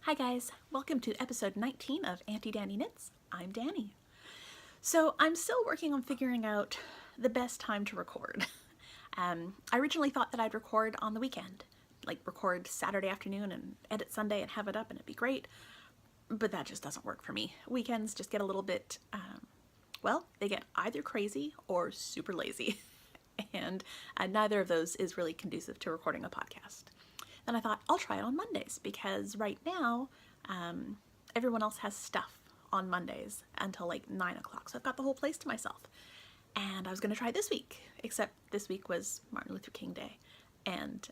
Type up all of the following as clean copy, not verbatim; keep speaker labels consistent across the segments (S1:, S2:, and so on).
S1: Hi guys, welcome to episode 19 of Auntie Danny Knits. I'm Danny. So I'm still working on figuring out the best time to record. I originally thought that I'd record on the weekend, like record Saturday afternoon and edit Sunday and have it up and it'd be great, but that just doesn't work for me. Weekends just get a little bit, well, they get either crazy or super lazy, and neither of those is really conducive to recording a podcast. Then I thought, I'll try it on Mondays because right now, everyone else has stuff on Mondays until like 9 o'clock. So I've got the whole place to myself. And I was going to try it this week, except this week was Martin Luther King Day. And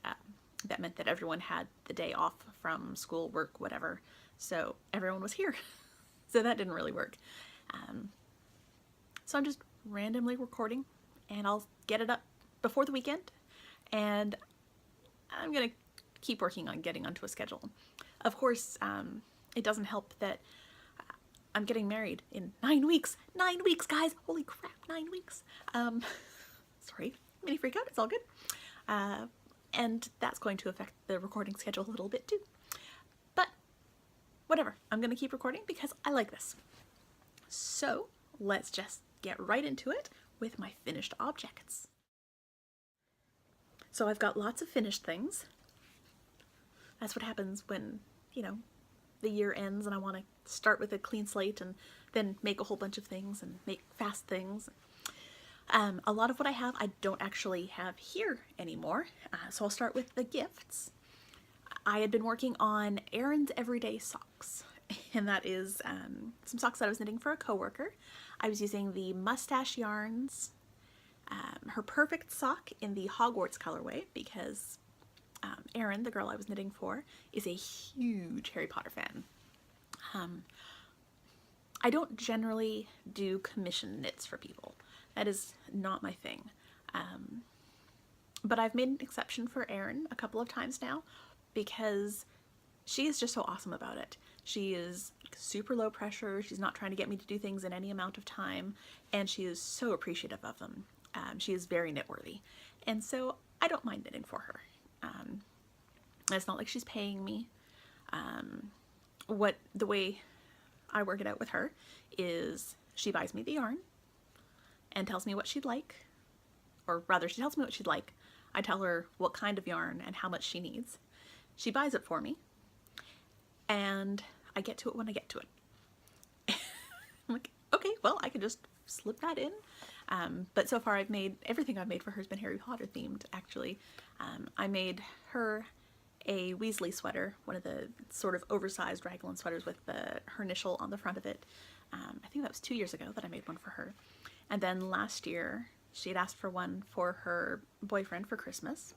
S1: that meant that everyone had the day off from school, work, whatever. So everyone was here. So that didn't really work. So I'm just randomly recording and I'll get it up before the weekend. And I'm going to keep working on getting onto a schedule. Of course, it doesn't help that I'm getting married in 9 weeks. 9 weeks, guys! Holy crap, 9 weeks. Sorry, mini freak out, it's all good. And that's going to affect the recording schedule a little bit too. But whatever, I'm gonna keep recording because I like this. So let's just get right into it with my finished objects. So I've got lots of finished things. That's what happens when, the year ends and I want to start with a clean slate and then make a whole bunch of things and make fast things. A lot of what I have, I don't actually have here anymore. So I'll start with the gifts. I had been working on Erin's Everyday Socks, and that is some socks that I was knitting for a coworker. I was using the Mustache Yarns, her Perfect Sock in the Hogwarts colorway because Erin, the girl I was knitting for, is a huge Harry Potter fan. I don't generally do commission knits for people. That is not my thing. But I've made an exception for Erin a couple of times now because she is just so awesome about it. She is super low pressure. She's not trying to get me to do things in any amount of time, and she is so appreciative of them. She is very knit-worthy, and so I don't mind knitting for her. It's not like she's paying me. The way I work it out with her is she buys me the yarn and tells me what she'd like, or rather she tells me what she'd like. I tell her what kind of yarn and how much she needs. She buys it for me and I get to it when I get to it. I'm like, okay, well, I can just slip that in. But so far everything I've made for her has been Harry Potter themed, actually. I made her a Weasley sweater, one of the sort of oversized raglan sweaters with her initial on the front of it. I think that was 2 years ago that I made one for her. And then last year, she had asked for one for her boyfriend for Christmas.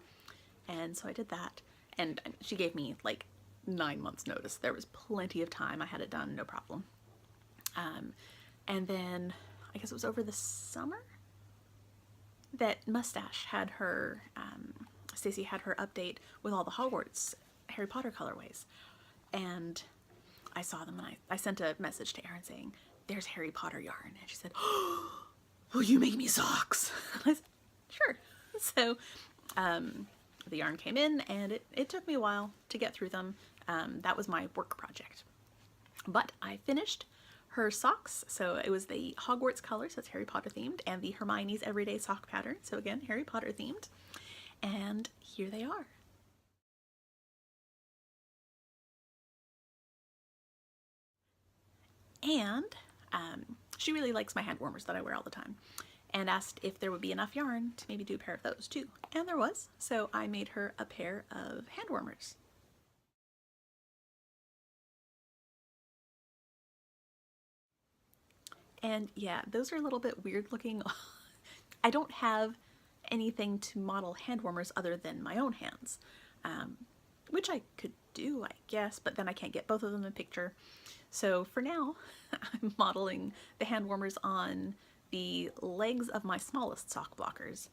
S1: And so I did that. And she gave me like 9 months notice. There was plenty of time. I had it done, no problem. And then I guess it was over the summer that Mustache had her, Stacey had her update with all the Hogwarts Harry Potter colorways. And I saw them and I sent a message to Erin saying, there's Harry Potter yarn. And she said, oh, will you make me socks? I said, sure. So the yarn came in and it took me a while to get through them. That was my work project. But I finished her socks, so it was the Hogwarts colors, that's Harry Potter themed, and the Hermione's Everyday Sock pattern, so again, Harry Potter themed. And here they are. And she really likes my hand warmers that I wear all the time, and asked if there would be enough yarn to maybe do a pair of those too. And there was, so I made her a pair of hand warmers. And yeah, those are a little bit weird looking. I don't have anything to model hand warmers other than my own hands, which I could do, I guess, but then I can't get both of them in the picture. So for now, I'm modeling the hand warmers on the legs of my smallest sock blockers.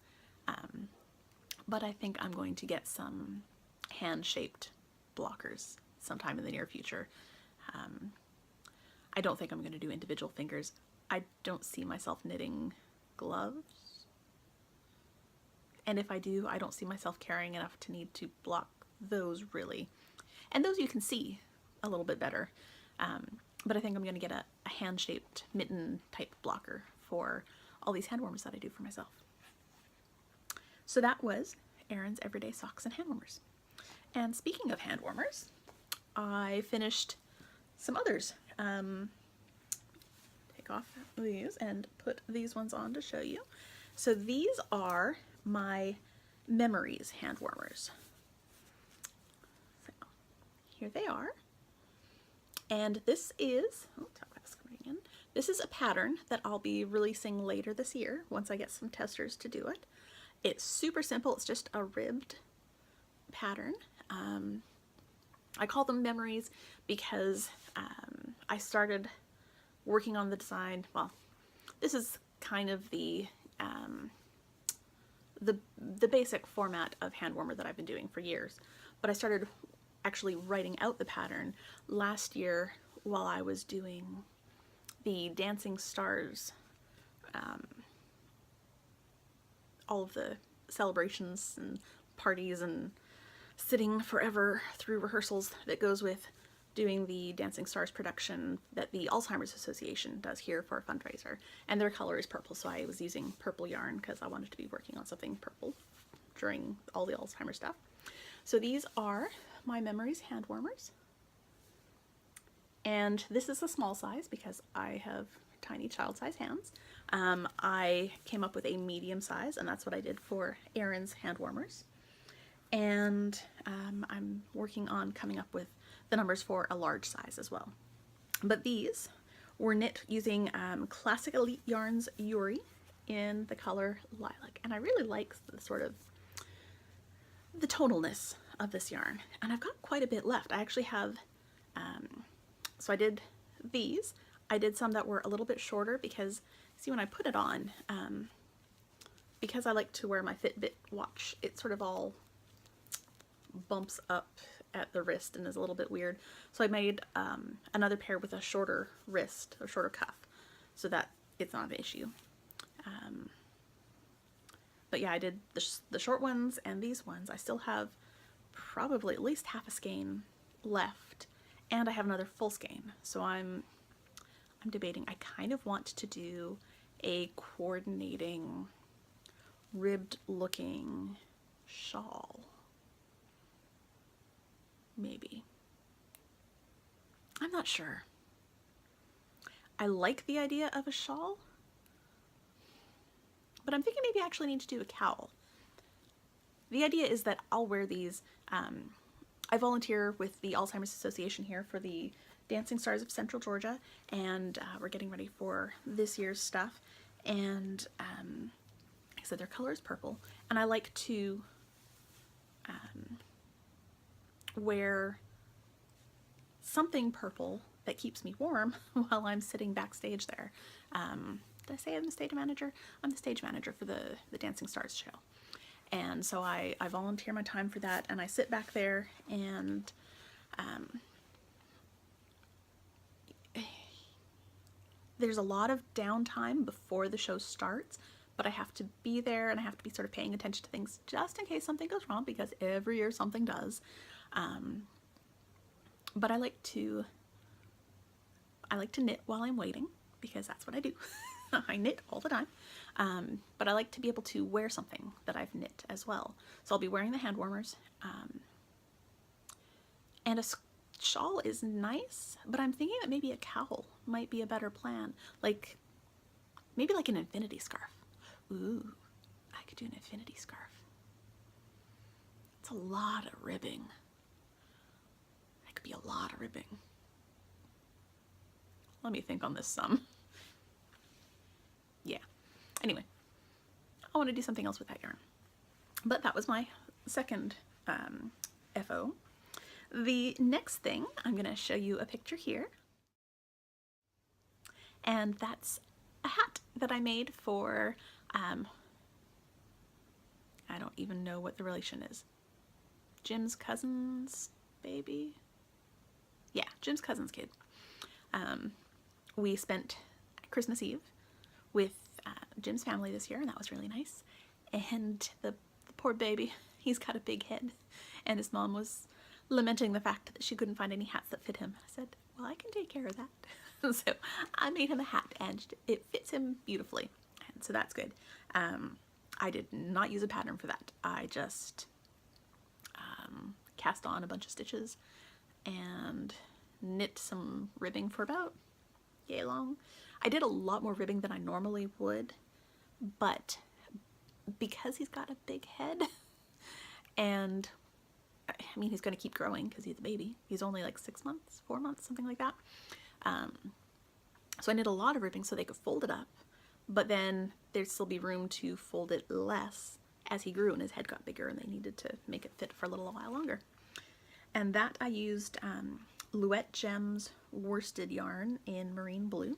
S1: But I think I'm going to get some hand-shaped blockers sometime in the near future. I don't think I'm going to do individual fingers. I don't see myself knitting gloves. And if I do, I don't see myself caring enough to need to block those really. And those you can see a little bit better. But I think I'm going to get a hand-shaped mitten type blocker for all these hand warmers that I do for myself. So that was Erin's Everyday Socks and Hand Warmers. And speaking of hand warmers, I finished some others. Take off these and put these ones on to show you. So these are my Memories hand warmers. So here they are. And this is, this is a pattern that I'll be releasing later this year once I get some testers to do it. It's super simple. It's just a ribbed pattern. I call them Memories because I started working on the design. Well, this is kind of the basic format of hand warmer that I've been doing for years, but I started actually writing out the pattern last year while I was doing the Dancing Stars, all of the celebrations and parties and sitting forever through rehearsals that goes with doing the Dancing Stars production that the Alzheimer's Association does here for a fundraiser. And their color is purple, so I was using purple yarn because I wanted to be working on something purple during all the Alzheimer's stuff. So these are my Memories hand warmers. And this is a small size because I have tiny child-size hands. I came up with a medium size, and that's what I did for Erin's hand warmers. And I'm working on coming up with the numbers for a large size as well. But these were knit using Classic Elite Yarns Yuri in the color Lilac. And I really like the sort of the tonalness of this yarn. And I've got quite a bit left. I actually have, so I did these. I did some that were a little bit shorter because, see, when I put it on, because I like to wear my Fitbit watch, it sort of all bumps up at the wrist and is a little bit weird. So I made another pair with a shorter wrist, a shorter cuff, so that it's not an issue. But yeah, I did the short ones and these ones. I still have probably at least half a skein left, and I have another full skein. So I'm debating. I kind of want to do a coordinating ribbed looking shawl. Maybe. I'm not sure. I like the idea of a shawl, but I'm thinking maybe I actually need to do a cowl. The idea is that I'll wear these. I volunteer with the Alzheimer's Association here for the Dancing Stars of Central Georgia, and we're getting ready for this year's stuff. And like I said, their color is purple, and I like to wear something purple that keeps me warm while I'm sitting backstage there. Did I say I'm the stage manager? I'm the stage manager for the Dancing Stars show. And so I volunteer my time for that, and I sit back there, and there's a lot of downtime before the show starts, but I have to be there, and I have to be sort of paying attention to things just in case something goes wrong, because every year something does. But I like to knit while I'm waiting, because that's what I do. I knit all the time. But I like to be able to wear something that I've knit as well. So I'll be wearing the hand warmers. And a shawl is nice, but I'm thinking that maybe a cowl might be a better plan. Like, maybe like an infinity scarf. Ooh, I could do an infinity scarf. It's a lot of ribbing. That could be a lot of ribbing. Let me think on this some. Yeah. Anyway, I want to do something else with that yarn. But that was my second FO. The next thing, I'm going to show you a picture here. And that's a hat that I made for, I don't even know what the relation is. Jim's cousin's baby? Yeah, Jim's cousin's kid. We spent Christmas Eve with Jim's family this year, and that was really nice. And the poor baby, he's got a big head, and his mom was lamenting the fact that she couldn't find any hats that fit him. I said, well, I can take care of that. So I made him a hat and it fits him beautifully. And so that's good. I did not use a pattern for that. I just cast on a bunch of stitches and knit some ribbing for about yay long. I did a lot more ribbing than I normally would, but because he's got a big head, and I mean, he's going to keep growing because he's a baby. He's only like 6 months, 4 months, something like that. So I knit a lot of ribbing so they could fold it up, but then there'd still be room to fold it less as he grew and his head got bigger and they needed to make it fit for a little while longer. And that I used Louette Gems worsted yarn in Marine Blue.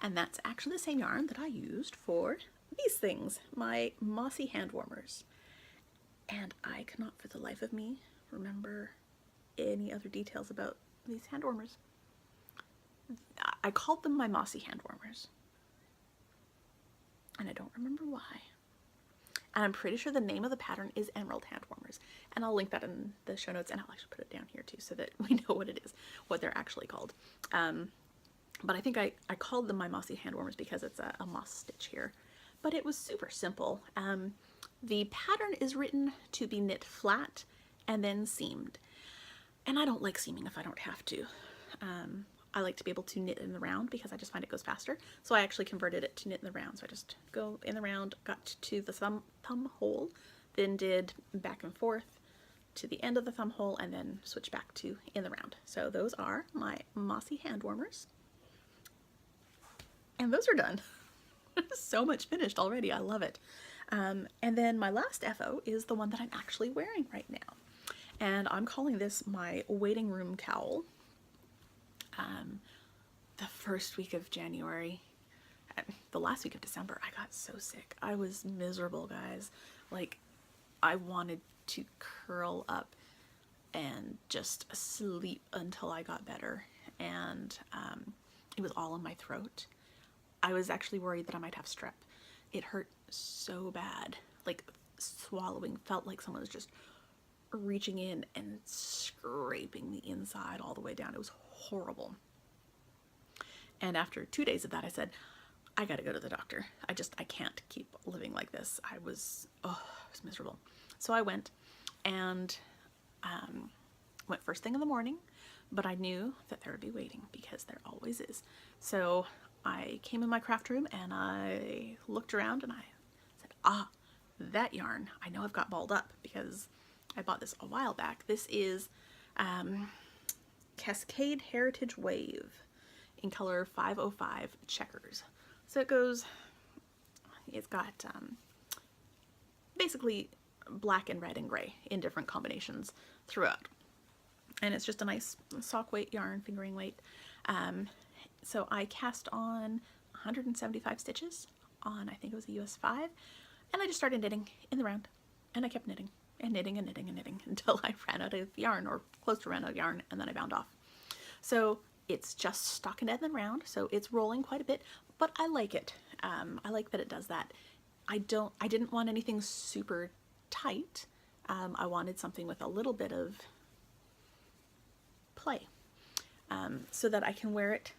S1: And that's actually the same yarn that I used for these things, my mossy hand warmers. And I cannot for the life of me remember any other details about these hand warmers. I called them my mossy hand warmers. And I don't remember why. And I'm pretty sure the name of the pattern is Emerald Hand Warmers. And I'll link that in the show notes, and I'll actually put it down here too so that we know what it is, what they're actually called. But I think I called them my Mossy Hand Warmers because it's a moss stitch here. But it was super simple. The pattern is written to be knit flat and then seamed. And I don't like seaming if I don't have to. I like to be able to knit in the round because I just find it goes faster. So I actually converted it to knit in the round. So I just go in the round, got to the thumb hole, then did back and forth to the end of the thumb hole, and then switch back to in the round. So those are my mossy hand warmers. And those are done. So much finished already. I love it. And then my last FO is the one that I'm actually wearing right now. And I'm calling this my waiting room cowl. The first week of January, the last week of December, I got so sick. I was miserable, guys. Like, I wanted to curl up and just sleep until I got better. And it was all in my throat. I was actually worried that I might have strep. It hurt so bad. Like, swallowing felt like someone was just reaching in and scraping the inside all the way down. It was horrible. And after 2 days of that, I said, I gotta go to the doctor. I can't keep living like this. I was miserable. So I went and went first thing in the morning, but I knew that there would be waiting because there always is. So I came in my craft room and I looked around and I said, that yarn, I know I've got balled up because I bought this a while back. This is Cascade Heritage Wave in color 505 Checkers. So it's got basically black and red and gray in different combinations throughout. And it's just a nice sock weight yarn, fingering weight. So I cast on 175 stitches on, I think it was a US 5, and I just started knitting in the round. And I kept knitting and knitting and knitting and knitting until I ran out of yarn, or close to ran out of yarn, and then I bound off. So it's just stockinette and round, so it's rolling quite a bit, but I like it. I like that it does that. I didn't want anything super tight. I wanted something with a little bit of play, so that I can wear it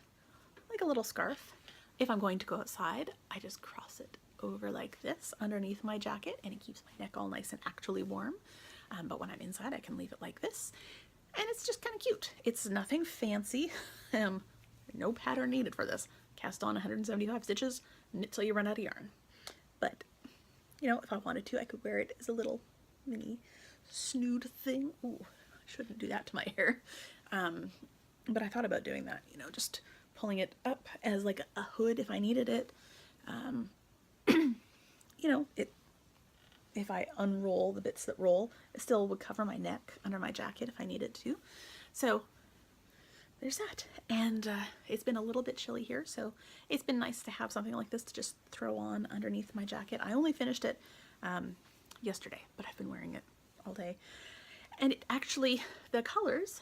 S1: like a little scarf. If I'm going to go outside, I just cross it over like this underneath my jacket, and it keeps my neck all nice and actually warm. But when I'm inside, I can leave it like this, and it's just kind of cute. It's nothing fancy. No pattern needed for this. Cast on 175 stitches, knit till you run out of yarn. But, you know, if I wanted to, I could wear it as a little mini snood thing. Ooh, I shouldn't do that to my hair. But I thought about doing that, you know, just pulling it up as like a hood if I needed it. You know, if I unroll the bits that roll, it still would cover my neck under my jacket if I needed to. So there's that. And it's been a little bit chilly here, so it's been nice to have something like this to just throw on underneath my jacket. I only finished it yesterday, but I've been wearing it all day. And it actually, the colors,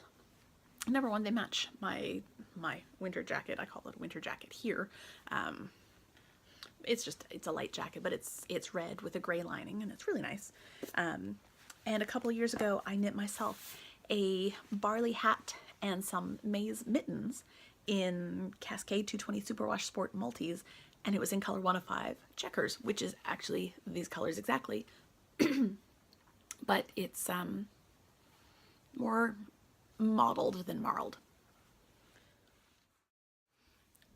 S1: number one, they match my winter jacket. I call it a winter jacket here. It's a light jacket, but it's red with a gray lining, and it's really nice. And a couple of years ago, I knit myself a barley hat and some maize mittens in Cascade 220 Superwash Sport Multis, and it was in color 105 Checkers, which is actually these colors exactly, but it's more mottled than marled.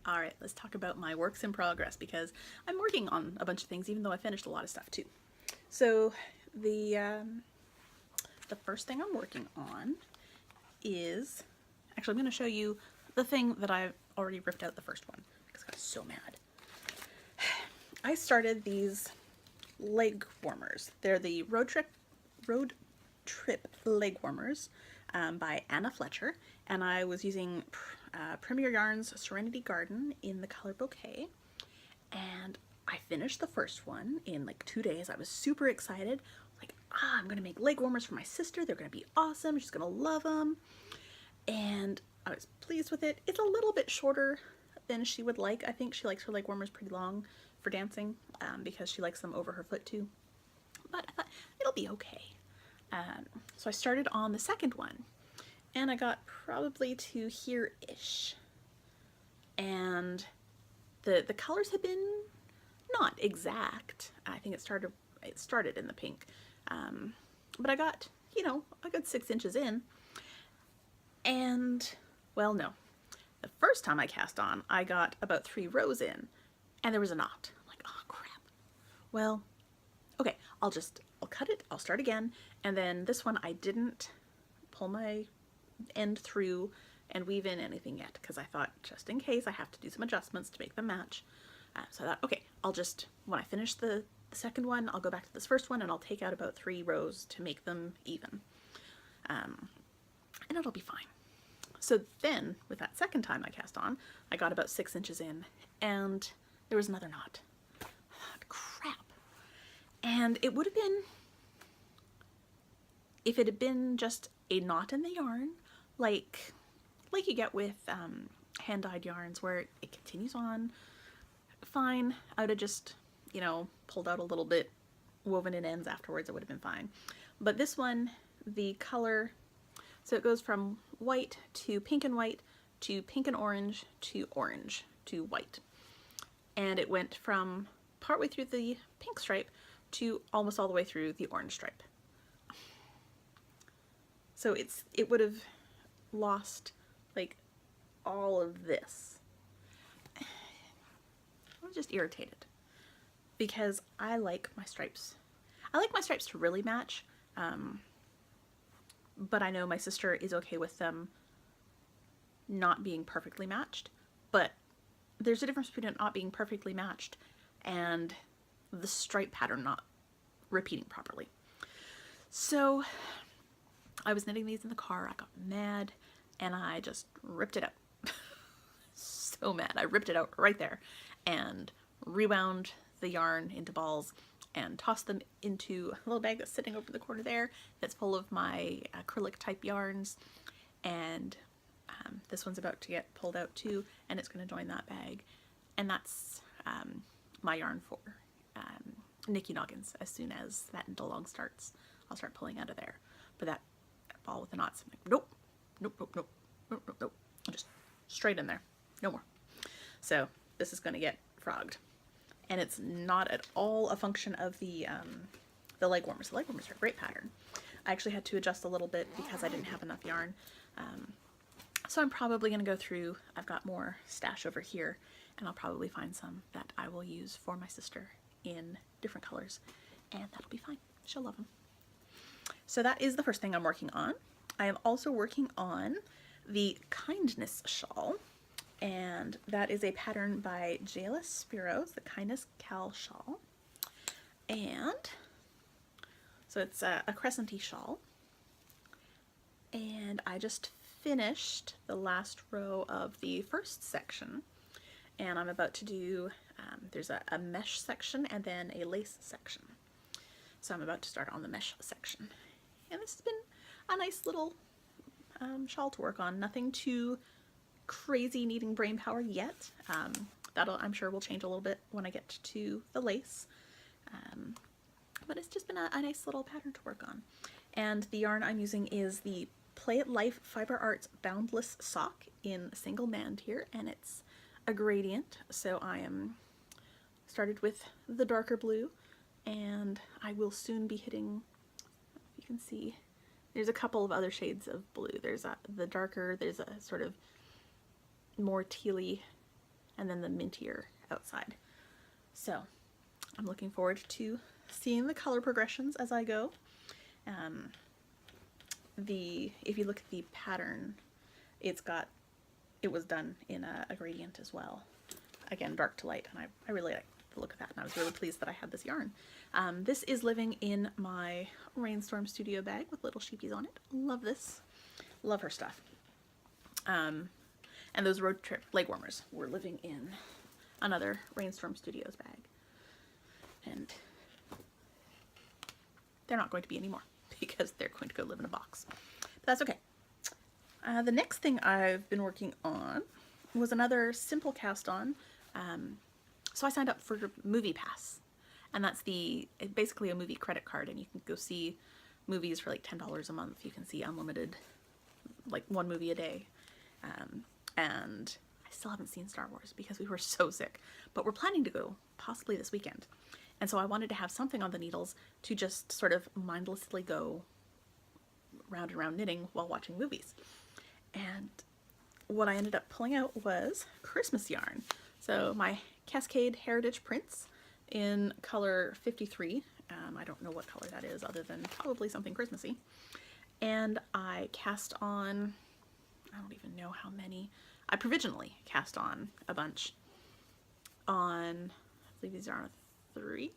S1: All right, let's talk about my works in progress, because I'm working on a bunch of things, even though I finished a lot of stuff too. So the first thing I'm working on is, actually I'm going to show you the thing that I've already ripped out the first one, because I got so mad. I started these leg warmers. They're the Road Trip leg warmers by Anna Fletcher, and I was using Premier Yarns Serenity Garden in the color Bouquet, and I finished the first one in like 2 days. I was super excited, like, I'm gonna make leg warmers for my sister, they're gonna be awesome, she's gonna love them, and I was pleased with it. It's a little bit shorter than she would like. I think she likes her leg warmers pretty long for dancing, because she likes them over her foot too, but I thought it'll be okay. So I started on the second one, and I got probably to here-ish, and the colors had been not exact. I think it started in the pink, but I got, you know, a good 6 inches in, and, well, no. The first time I cast on, I got about 3 rows in, and there was a knot. I'm like, oh crap. Well, okay, I'll cut it, I'll start again, and then this one I didn't pull my end through and weave in anything yet, because I thought, just in case, I have to do some adjustments to make them match. So I thought, okay, when I finish the second one, I'll go back to this first one and I'll take out about 3 rows to make them even. And it'll be fine. So then, with that second time I cast on, I got about 6 inches in, and there was another knot. I thought, crap. And it would have been, if it had been just a knot in the yarn, like you get with hand-dyed yarns, where it continues on fine, I would have just, you know, pulled out a little bit, woven in ends afterwards, it would have been fine. But this one, the color, so it goes from white to pink and white to pink and orange to white. And it went from partway through the pink stripe to almost all the way through the orange stripe. So it would have lost like all of this. I'm just irritated, because I like my stripes. I like my stripes to really match, but I know my sister is okay with them not being perfectly matched. But there's a difference between it not being perfectly matched and the stripe pattern not repeating properly. So I was knitting these in the car, I got mad, and I just ripped it out. So mad. I ripped it out right there and rewound the yarn into balls and tossed them into a little bag that's sitting over the corner there that's full of my acrylic type yarns, and this one's about to get pulled out too, and it's going to join that bag, and that's my yarn for Nikki Noggins. As soon as that knit along starts, I'll start pulling out of there. But that ball with the knots, I'm like, nope, nope, nope, nope, nope, nope, nope. Just straight in there, no more. So this is going to get frogged, and it's not at all a function of the leg warmers. The leg warmers are a great pattern. I actually had to adjust a little bit because I didn't have enough yarn. So I'm probably going to go through, I've got more stash over here, and I'll probably find some that I will use for my sister in different colors, and that'll be fine. She'll love them. So that is the first thing I'm working on. I am also working on the Kindness Shawl, and that is a pattern by Jayla Spiros, the Kindness Cal Shawl. And so it's a crescenty shawl, and I just finished the last row of the first section, and I'm about to do, there's a mesh section and then a lace section. So I'm about to start on the mesh section. And this has been a nice little shawl to work on. Nothing too crazy needing brain power yet. That'll, I'm sure, will change a little bit when I get to the lace. But it's just been a nice little pattern to work on. And the yarn I'm using is the Play It Life Fiber Arts Boundless Sock in single band here, and it's a gradient, so I am started with the darker blue, and I will soon be hitting, you can see, there's a couple of other shades of blue. There's the darker, there's a sort of more tealy, and then the mintier outside. So I'm looking forward to seeing the color progressions as I go. If you look at the pattern, it was done in a gradient as well. Again, dark to light, and I really like the look of that, and I was really pleased that I had this yarn. This is living in my Rainstorm Studio bag with little sheepies on it. Love this. Love her stuff. And those Road Trip leg warmers were living in another Rainstorm Studios bag. And they're not going to be anymore because they're going to go live in a box. But that's okay. The next thing I've been working on was another simple cast on. So I signed up for Movie Pass, and that's basically a movie credit card, and you can go see movies for like $10 a month. You can see unlimited, like one movie a day. And I still haven't seen Star Wars because we were so sick, but we're planning to go possibly this weekend. And so I wanted to have something on the needles to just sort of mindlessly go round and round knitting while watching movies. And what I ended up pulling out was Christmas yarn. So my Cascade Heritage Prints in color 53. I don't know what color that is other than probably something Christmassy. And I cast on, I don't even know how many. I provisionally cast on a bunch on, I believe these are 3.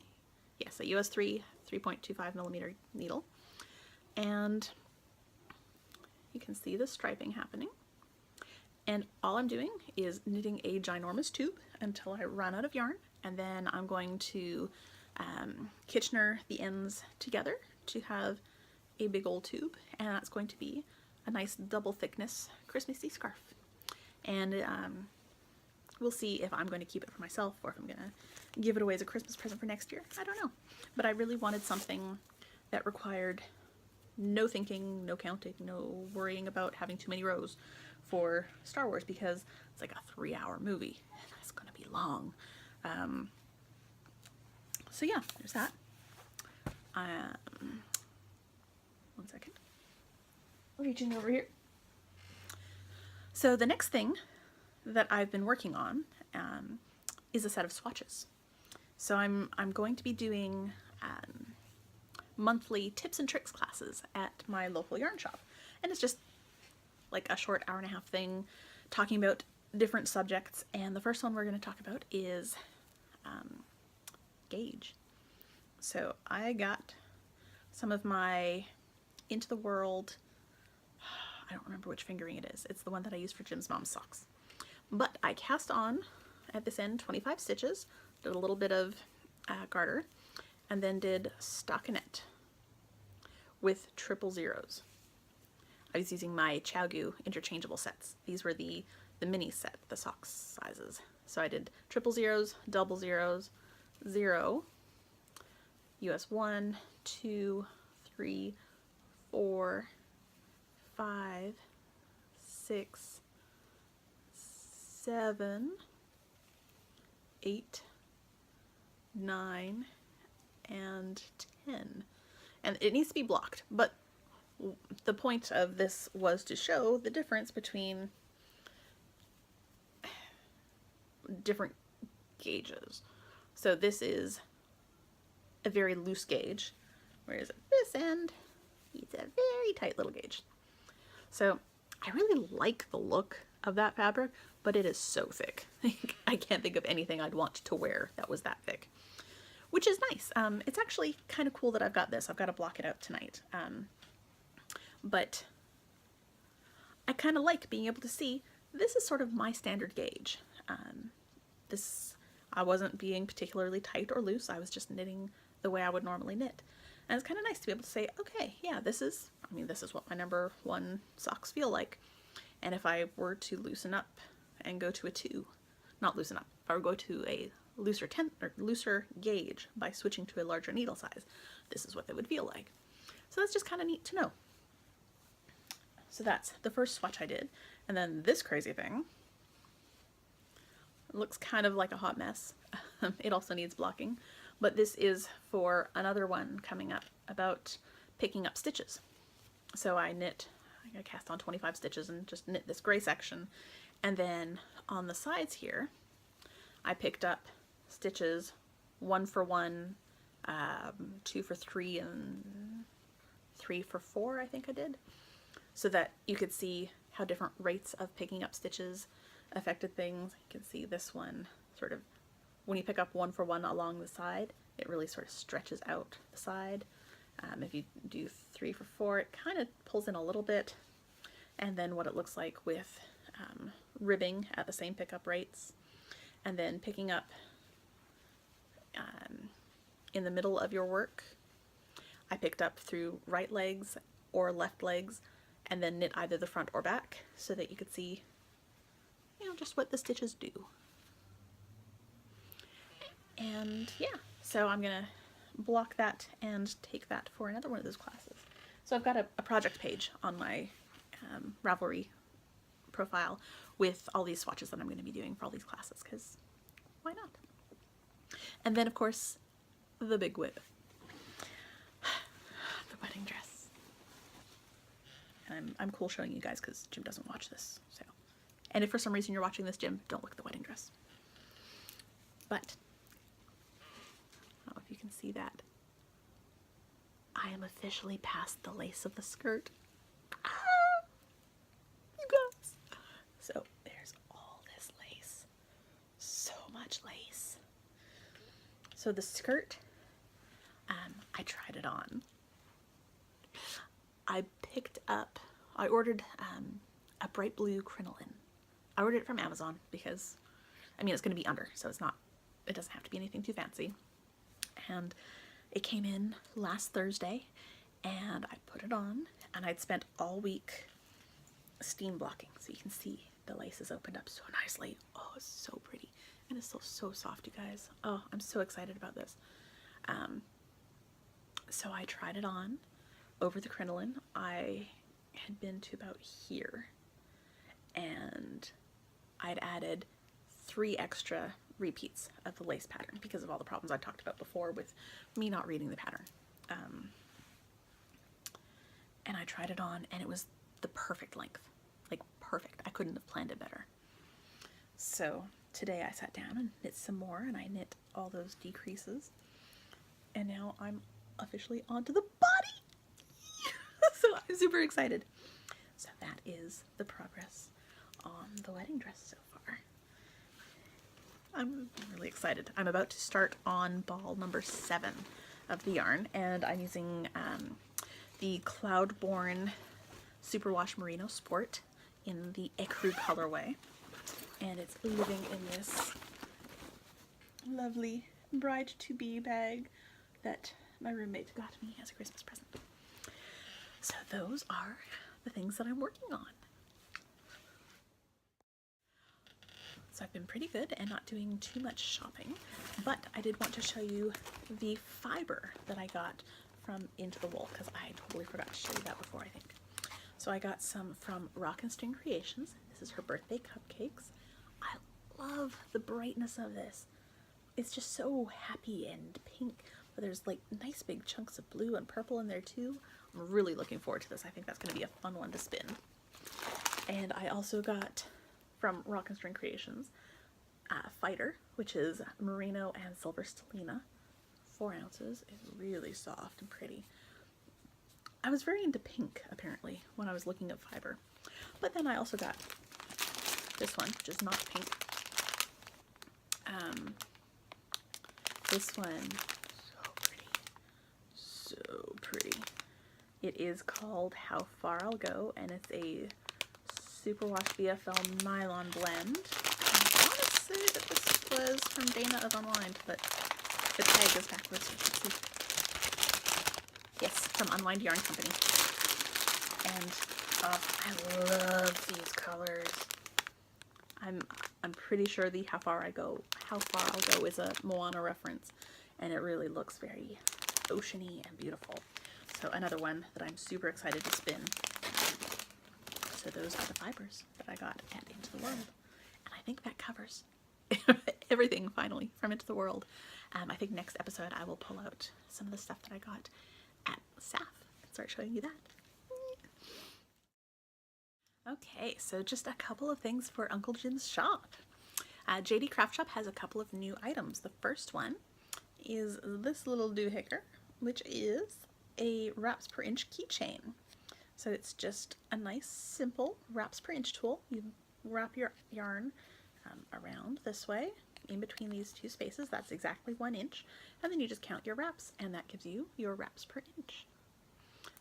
S1: Yes, a US 3 3.25 millimeter needle. And you can see the striping happening. And all I'm doing is knitting a ginormous tube until I run out of yarn. And then I'm going to Kitchener the ends together to have a big old tube. And that's going to be a nice double thickness Christmassy scarf. And we'll see if I'm going to keep it for myself or if I'm going to give it away as a Christmas present for next year. I don't know. But I really wanted something that required no thinking, no counting, no worrying about having too many rows for Star Wars because it's like a 3-hour movie and it's going to be long. So yeah, there's that. One second. Reaching over here. So the next thing that I've been working on is a set of swatches. So I'm going to be doing monthly tips and tricks classes at my local yarn shop, and it's just like a short hour-and-a-half thing talking about different subjects. And the first one we're going to talk about is gauge. So I got some of my Into the World, I don't remember which fingering it is. It's the one that I use for Jim's mom's socks. But I cast on at this end 25 stitches, did a little bit of garter, and then did stockinette with 000s. I was using my ChiaoGoo interchangeable sets. These were the mini set, the socks sizes. So I did 000s, 00s, 0, US 1, 2, 3, 4, 5, 6, 7, 8, 9, and 10. And it needs to be blocked, but the point of this was to show the difference between different gauges. So this is a very loose gauge, whereas at this end, it's a very tight little gauge. So I really like the look of that fabric, but it is so thick. I can't think of anything I'd want to wear that was that thick, which is nice. It's actually kind of cool that I've got this. I've got to block it out tonight. But I kind of like being able to see this is sort of my standard gauge. I wasn't being particularly tight or loose. I was just knitting the way I would normally knit. And it's kind of nice to be able to say, okay, yeah, this is what my number 1 socks feel like. And if I were to loosen up and go to a 2, not loosen up, if I would go to a looser gauge by switching to a larger needle size, this is what they would feel like. So that's just kind of neat to know. So that's the first swatch I did. And then this crazy thing, it looks kind of like a hot mess. It also needs blocking, but this is for another one coming up about picking up stitches. So I cast on 25 stitches and just knit this gray section. And then on the sides here, I picked up stitches 1 for 1, 2 for 3, and 3 for 4, I think I did, so that you could see how different rates of picking up stitches affected things. You can see this one sort of, when you pick up 1 for 1 along the side, it really sort of stretches out the side. If you do 3 for 4, it kind of pulls in a little bit. And then what it looks like with ribbing at the same pickup rates, and then picking up in the middle of your work. I picked up through right legs or left legs, and then knit either the front or back so that you could see, you know, just what the stitches do. And yeah, so I'm gonna block that and take that for another one of those classes. So I've got a project page on my Ravelry profile with all these swatches that I'm going to be doing for all these classes, because why not? And then of course the big whip, the wedding dress. And I'm cool showing you guys because Jim doesn't watch this. So, and if for some reason you're watching this, Jim, don't look at the wedding dress. But I don't know if you can see that. I am officially past the lace of the skirt. Ah, you guys. So there's all this lace. So much lace. So the skirt, I tried it on. I ordered a bright blue crinoline. I ordered it from Amazon because, I mean, it's going to be under, so it doesn't have to be anything too fancy. And it came in last Thursday, and I put it on, and I'd spent all week steam blocking, so you can see the lace is opened up so nicely. Oh, it's so pretty, and it's so soft, you guys. Oh, I'm so excited about this. So I tried it on over the crinoline. I had been to about here, and I'd added 3 extra repeats of the lace pattern because of all the problems I talked about before with me not reading the pattern. And I tried it on, and it was the perfect length, like perfect. I couldn't have planned it better. So today I sat down and knit some more, and I knit all those decreases, and now I'm officially onto the body. So I'm super excited. So that is the progress on the wedding dress so far. I'm really excited. I'm about to start on ball number 7 of the yarn, and I'm using the Cloudborne Superwash Merino Sport in the Ecru colorway, and it's living in this lovely bride-to-be bag that my roommate got me as a Christmas present. So those are the things that I'm working on. So I've been pretty good and not doing too much shopping, but I did want to show you the fiber that I got from Into the Wool, because I totally forgot to show you that before, I think. So I got some from Rock and String Creations. This is her birthday cupcakes. I love the brightness of this. It's just so happy and pink, but there's like nice big chunks of blue and purple in there too. I'm really looking forward to this. I think that's going to be a fun one to spin. And I also got from Rock and String Creations Fighter, which is merino and silver stellina. 4 ounces. It's really soft and pretty. I was very into pink, apparently, when I was looking at fiber. But then I also got this one, which is not pink. This one, so pretty. So pretty. It is called How Far I'll Go, and it's a Superwash VFL nylon blend. I want to say that this was from Dana of Unwind, but the tag is backwards, so you can see. Yes, from Unwind Yarn Company. And I love these colors. I'm pretty sure the How Far I'll Go is a Moana reference, and it really looks very oceany and beautiful. So another one that I'm super excited to spin. So those are the fibers that I got at Into the World. And I think that covers everything finally from Into the World. I think next episode I will pull out some of the stuff that I got at SAF and start showing you that. Okay, so just a couple of things for Uncle Jim's shop. JD Craft Shop has a couple of new items. The first one is this little doohickey, which is a wraps per inch keychain. So it's just a nice simple wraps per inch tool. You wrap your yarn around this way in between these two spaces. That's exactly 1 inch, and then you just count your wraps and that gives you your wraps per inch.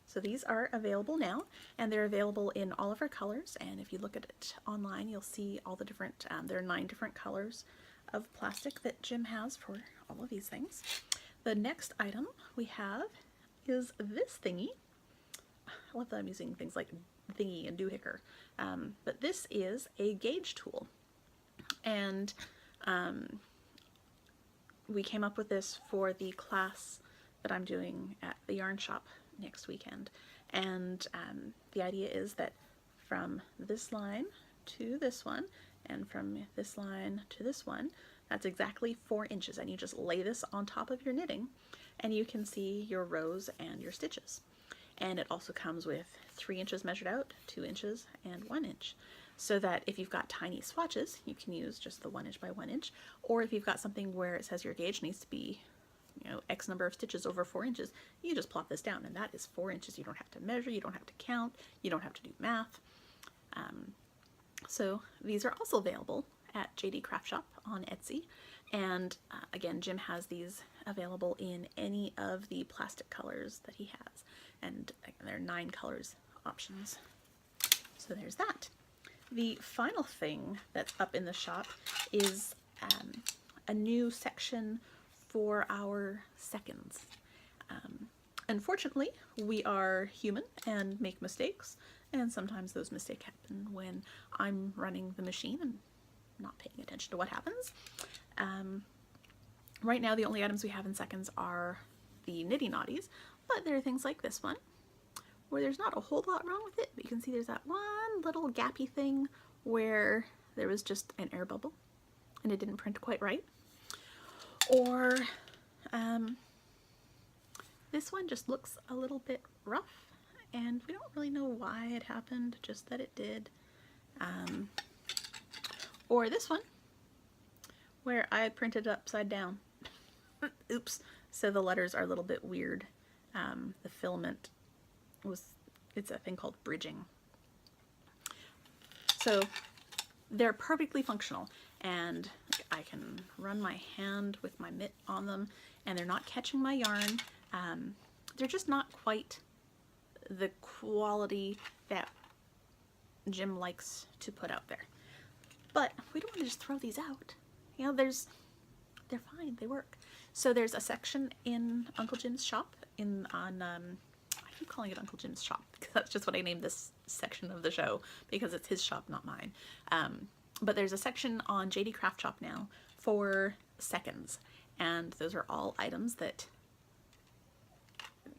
S1: So these are available now, and they're available in all of our colors, and if you look at it online you'll see all the different, there are 9 different colors of plastic that Jim has for all of these things. The next item we have is this thingy. I love that I'm using things like thingy and doohickey, but this is a gauge tool, and we came up with this for the class that I'm doing at the yarn shop next weekend, and the idea is that from this line to this one and from this line to this one, that's exactly 4 inches, and you just lay this on top of your knitting and you can see your rows and your stitches. And it also comes with 3 inches measured out, 2 inches, and 1 inch, so that if you've got tiny swatches you can use just the 1 inch by 1 inch, or if you've got something where it says your gauge needs to be, you know, X number of stitches over 4 inches, you just plop this down and that is 4 inches. You don't have to measure, you don't have to count, you don't have to do math. So these are also available at JD Craft Shop on Etsy, and again, Jim has these available in any of the plastic colors that he has, and there are 9 colors options. So there's that. The final thing that's up in the shop is a new section for our seconds. Unfortunately, we are human and make mistakes, and sometimes those mistakes happen when I'm running the machine and not paying attention to what happens. Right now the only items we have in seconds are the Nitty Naughties, but there are things like this one where there's not a whole lot wrong with it, but you can see there's that one little gappy thing where there was just an air bubble and it didn't print quite right. Or this one just looks a little bit rough and we don't really know why it happened, just that it did. Or this one where I printed it upside down. Oops. So the letters are a little bit weird. The filament it's a thing called bridging. So they're perfectly functional, and I can run my hand with my mitt on them and they're not catching my yarn. They're just not quite the quality that Jim likes to put out there. But we don't want to just throw these out. You know, they're fine, they work. So there's a section in Uncle Jim's shop I keep calling it Uncle Jim's shop because that's just what I named this section of the show, because it's his shop, not mine. But there's a section on JD Craft Shop now for seconds, and those are all items that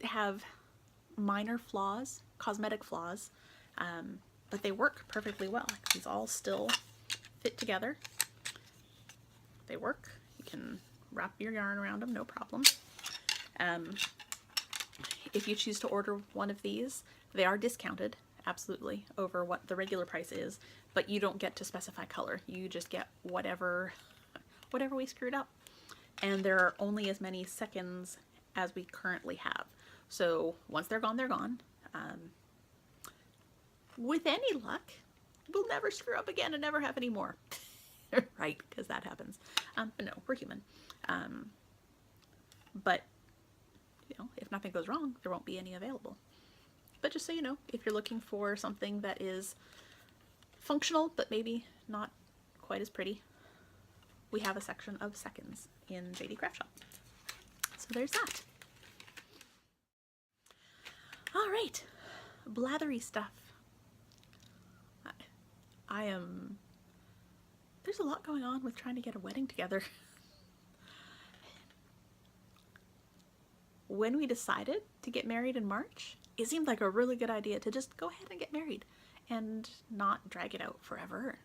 S1: have minor flaws, cosmetic flaws, but they work perfectly well. These all still fit together. They work. You can wrap your yarn around them, no problem. If you choose to order one of these, they are discounted, absolutely, over what the regular price is, but you don't get to specify color. You just get whatever we screwed up. And there are only as many seconds as we currently have. So once they're gone, they're gone. With any luck, we'll never screw up again and never have any more. Right, because that happens. But no, we're human. But, you know, if nothing goes wrong, there won't be any available. But just so you know, if you're looking for something that is functional, but maybe not quite as pretty, we have a section of seconds in JD Craft Shop. So there's that. All right, blathery stuff. There's a lot going on with trying to get a wedding together. When we decided to get married in March, it seemed like a really good idea to just go ahead and get married and not drag it out forever.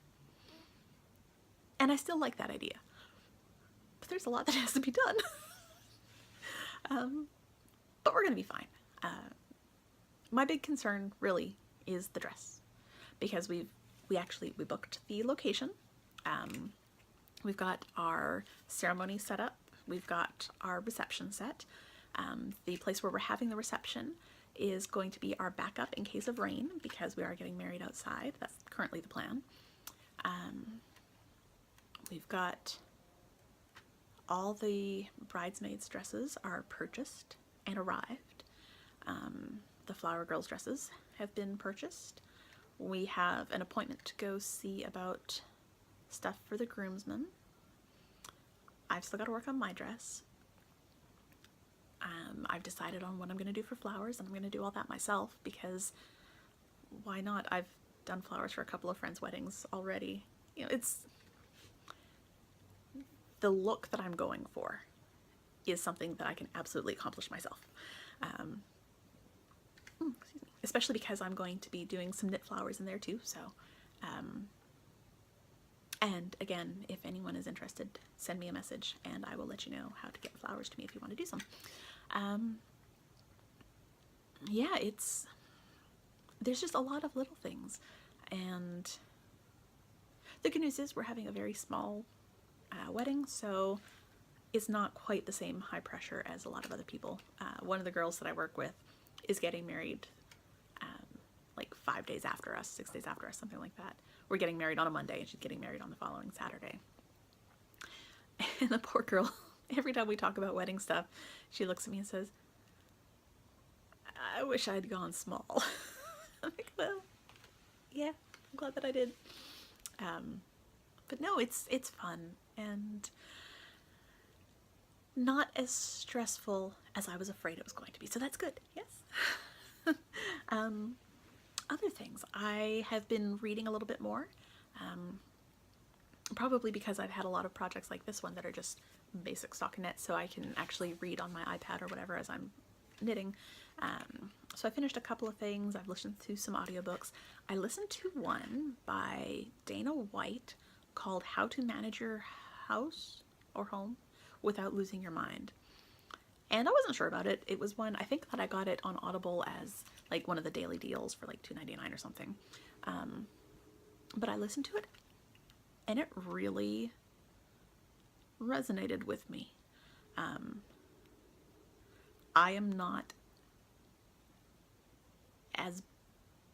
S1: And I still like that idea. But there's a lot that has to be done. But we're going to be fine. My big concern really is the dress, because we booked the location. We've got our ceremony set up. We've got our reception set. The place where we're having the reception is going to be our backup in case of rain, because we are getting married outside. That's currently the plan. We've got all the bridesmaids' dresses are purchased and arrived. The flower girls' dresses have been purchased. We have an appointment to go see about stuff for the groomsmen. I've still got to work on my dress. I've decided on what I'm going to do for flowers, and I'm going to do all that myself, because why not? I've done flowers for a couple of friends' weddings already. You know, it's the look that I'm going for is something that I can absolutely accomplish myself. Especially because I'm going to be doing some knit flowers in there too, so and again, if anyone is interested, send me a message and I will let you know how to get flowers to me if you want to do some. Yeah, there's just a lot of little things, and the good news is we're having a very small wedding, so it's not quite the same high pressure as a lot of other people. One of the girls that I work with is getting married like 5 days after us, 6 days after us, something like that. We're getting married on a Monday and she's getting married on the following Saturday. And the poor girl, every time we talk about wedding stuff, she looks at me and says, I wish I'd gone small. I'm like, well, yeah, I'm glad that I did. But no, it's fun and not as stressful as I was afraid it was going to be. So that's good. Yes. Other things, I have been reading a little bit more, probably because I've had a lot of projects like this one that are just basic stockinette, so I can actually read on my iPad or whatever as I'm knitting. So I finished a couple of things. I've listened to some audiobooks. I listened to one by Dana White called How to Manage Your House or Home Without Losing Your Mind. And I wasn't sure about it. It was one, I think that I got it on Audible as like one of the daily deals for like $2.99 or something. But I listened to it and it really resonated with me. I am not as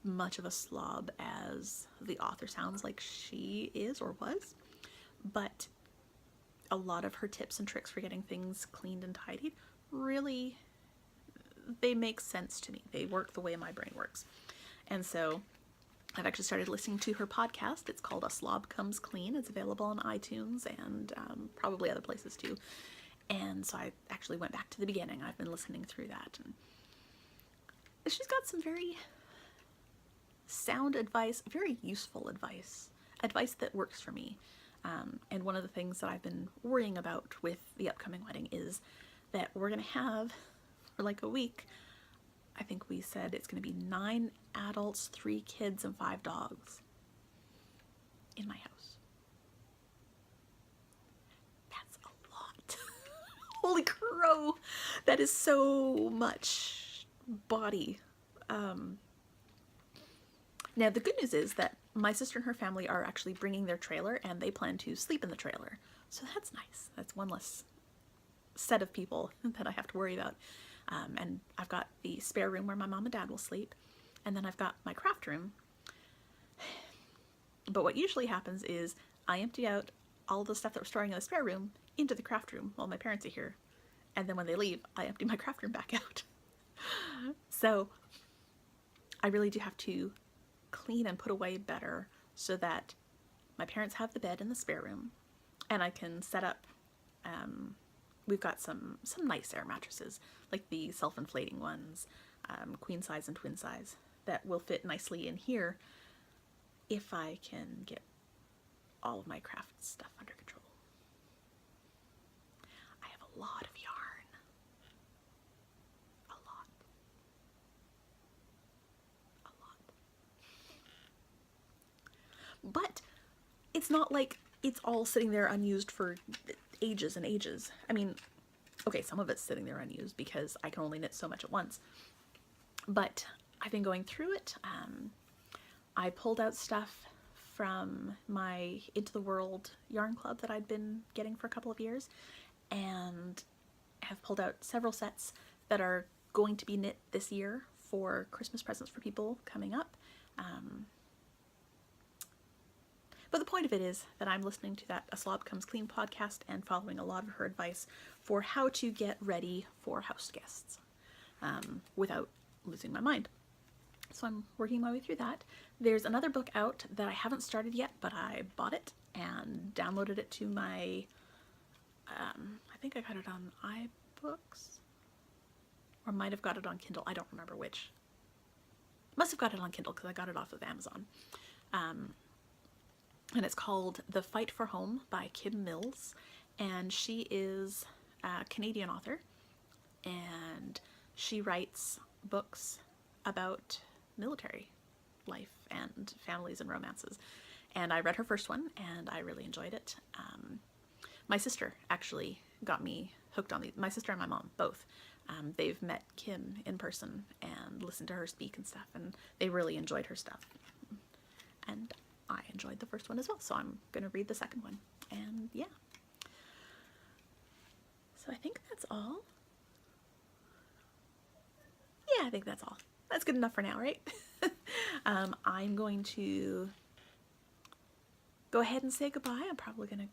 S1: much of a slob as the author sounds like she is or was, but a lot of her tips and tricks for getting things cleaned and tidied really, they make sense to me. They work the way my brain works. And so I've actually started listening to her podcast. It's called A Slob Comes Clean. It's available on iTunes and probably other places too. And so I actually went back to the beginning. I've been listening through that. And she's got some very sound advice, very useful advice that works for me. And one of the things that I've been worrying about with the upcoming wedding is that we're going to have, for like a week, I think we said it's going to be 9 adults, 3 kids, and 5 dogs in my house. That's a lot. Holy crow! That is so much body. Now, the good news is that my sister and her family are actually bringing their trailer, and they plan to sleep in the trailer. So that's nice. That's one less set of people that I have to worry about. And I've got the spare room where my mom and dad will sleep, and then I've got my craft room. But what usually happens is I empty out all the stuff that we're storing in the spare room into the craft room while my parents are here, and then when they leave, I empty my craft room back out. So I really do have to clean and put away better so that my parents have the bed in the spare room, and I can set up, we've got some nice air mattresses, like the self-inflating ones, queen size and twin size, that will fit nicely in here if I can get all of my craft stuff under control. I have a lot of yarn. A lot. But it's not like it's all sitting there unused for ages and ages. I mean, okay, some of it's sitting there unused because I can only knit so much at once. But I've been going through it. I pulled out stuff from my Into the World yarn club that I'd been getting for a couple of years, and have pulled out several sets that are going to be knit this year for Christmas presents for people coming up. But the point of it is that I'm listening to that A Slob Comes Clean podcast and following a lot of her advice for how to get ready for house guests without losing my mind. So I'm working my way through that. There's another book out that I haven't started yet, but I bought it and downloaded it to my, I think I got it on iBooks, or might have got it on Kindle. I don't remember which. Must have got it on Kindle because I got it off of Amazon. And it's called The Fight for Home by Kim Mills, and she is a Canadian author, and she writes books about military life and families and romances. And I read her first one, and I really enjoyed it. My sister actually got me hooked on these. My sister and my mom, both. They've met Kim in person and listened to her speak and stuff, and they really enjoyed her stuff. And I enjoyed the first one as well, so I'm going to read the second one. And yeah. So I think that's all. Yeah, I think that's all. That's good enough for now, right? I'm going to go ahead and say goodbye. I'm probably going to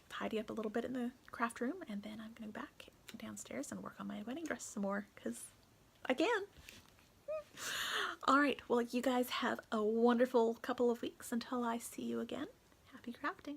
S1: tidy up a little bit in the craft room, and then I'm going to go back downstairs and work on my wedding dress some more, because I can. All right, well, you guys have a wonderful couple of weeks until I see you again. Happy crafting.